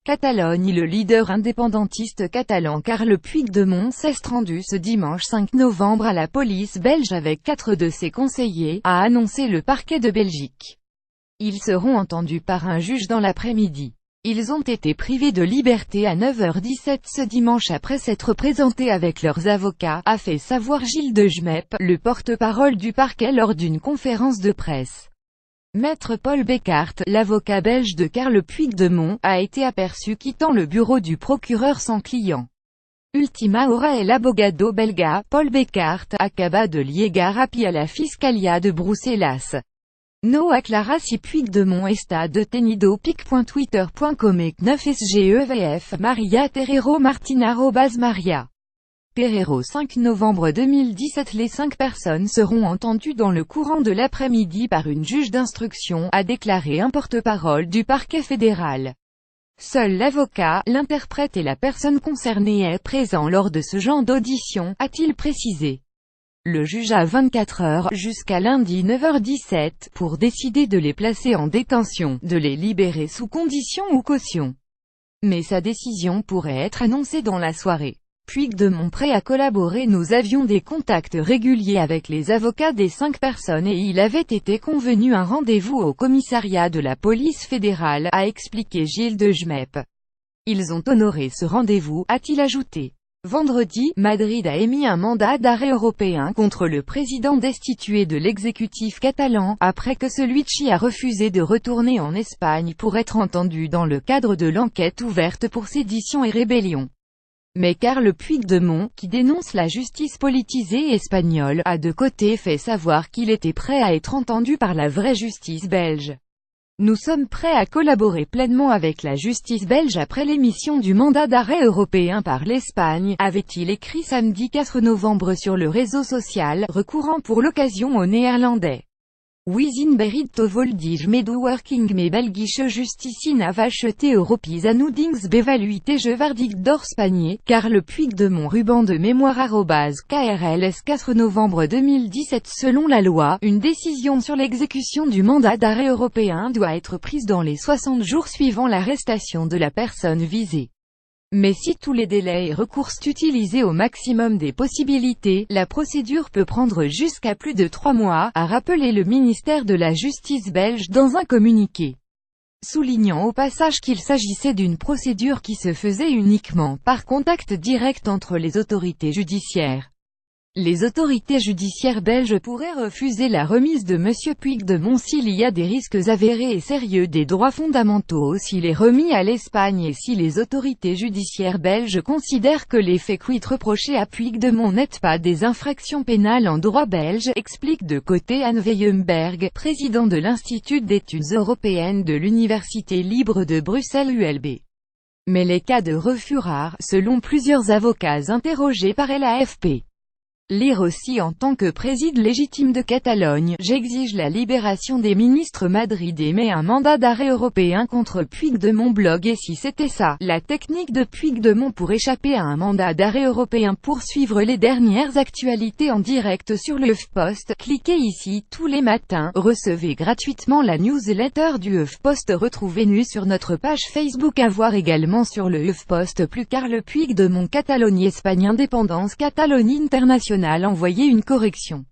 Catalogne. Le leader indépendantiste catalan Carles Puigdemont s'est rendu ce dimanche 5 novembre à la police belge avec 4 de ses conseillers, a annoncé le parquet de Belgique. Ils seront entendus par un juge dans l'après-midi. Ils ont été privés de liberté à 9h17 ce dimanche après s'être présentés avec leurs avocats, a fait savoir Gilles de Jmep, le porte-parole du parquet lors d'une conférence de presse. Maître Paul Becart, l'avocat belge de Carles Puigdemont, a été aperçu quittant le bureau du procureur sans client. Ultima hora el abogado belga, Paul Becart, acaba de llegar rapi a la Fiscalia de Bruselas. No aclara si Puigdemont está detenido. pic.twitter.com et 9sgevf Maria Terrero Martin @Maria Terrero 5 novembre 2017. Les 5 personnes seront entendues dans le courant de l'après-midi par une juge d'instruction, a déclaré un porte-parole du parquet fédéral. Seul l'avocat, l'interprète et la personne concernée est présent lors de ce genre d'audition, a-t-il précisé. Le juge a 24 heures, jusqu'à lundi 9h17, pour décider de les placer en détention, de les libérer sous condition ou caution. Mais sa décision pourrait être annoncée dans la soirée. Puigdemont prêt à collaborer. Nous avions des contacts réguliers avec les avocats des 5 personnes et il avait été convenu un rendez-vous au commissariat de la police fédérale, a expliqué Gilles de Jmep. Ils ont honoré ce rendez-vous, a-t-il ajouté. Vendredi, Madrid a émis un mandat d'arrêt européen contre le président destitué de l'exécutif catalan, après que celui-ci a refusé de retourner en Espagne pour être entendu dans le cadre de l'enquête ouverte pour sédition et rébellion. Mais Carles Puigdemont, qui dénonce la justice politisée espagnole, a de côté fait savoir qu'il était prêt à être entendu par la vraie justice belge. Nous sommes prêts à collaborer pleinement avec la justice belge après l'émission du mandat d'arrêt européen par l'Espagne, avait-il écrit samedi 4 novembre sur le réseau social, recourant pour l'occasion au néerlandais. We zijn bereid to voldig medewerking met Belgische justitie navage te Europees aanhoudings je verdict d'Orspagne, Carles Puigdemont ruban de mémoire @KRLS 4 novembre 2017. Selon la loi, une décision sur l'exécution du mandat d'arrêt européen doit être prise dans les 60 jours suivant l'arrestation de la personne visée. Mais si tous les délais et recours sont utilisés au maximum des possibilités, la procédure peut prendre jusqu'à plus de 3 mois, a rappelé le ministère de la Justice belge dans un communiqué. Soulignant au passage qu'il s'agissait d'une procédure qui se faisait uniquement par contact direct entre les autorités judiciaires. Les autorités judiciaires belges pourraient refuser la remise de M. Puigdemont s'il y a des risques avérés et sérieux des droits fondamentaux s'il est remis à l'Espagne et si les autorités judiciaires belges considèrent que les faits reprochés à Puigdemont n'êtes pas des infractions pénales en droit belge, explique de côté Anne Weyenberg, président de l'Institut d'études européennes de l'Université libre de Bruxelles ULB. Mais les cas de refus rares, selon plusieurs avocats interrogés par l'AFP. Lire aussi en tant que président légitime de Catalogne, j'exige la libération des ministres. Madrid émet un mandat d'arrêt européen contre Puigdemont. Blog. Et si c'était ça, la technique de Puigdemont pour échapper à un mandat d'arrêt européen? Pour suivre les dernières actualités en direct sur le HuffPost, cliquez ici. Tous les matins, recevez gratuitement la newsletter du HuffPost. Retrouvez-nous sur notre page Facebook. À voir également sur le HuffPost. Plus Carles Puigdemont, Catalogne, Espagne, indépendance, Catalogne internationale. Envoyez une correction.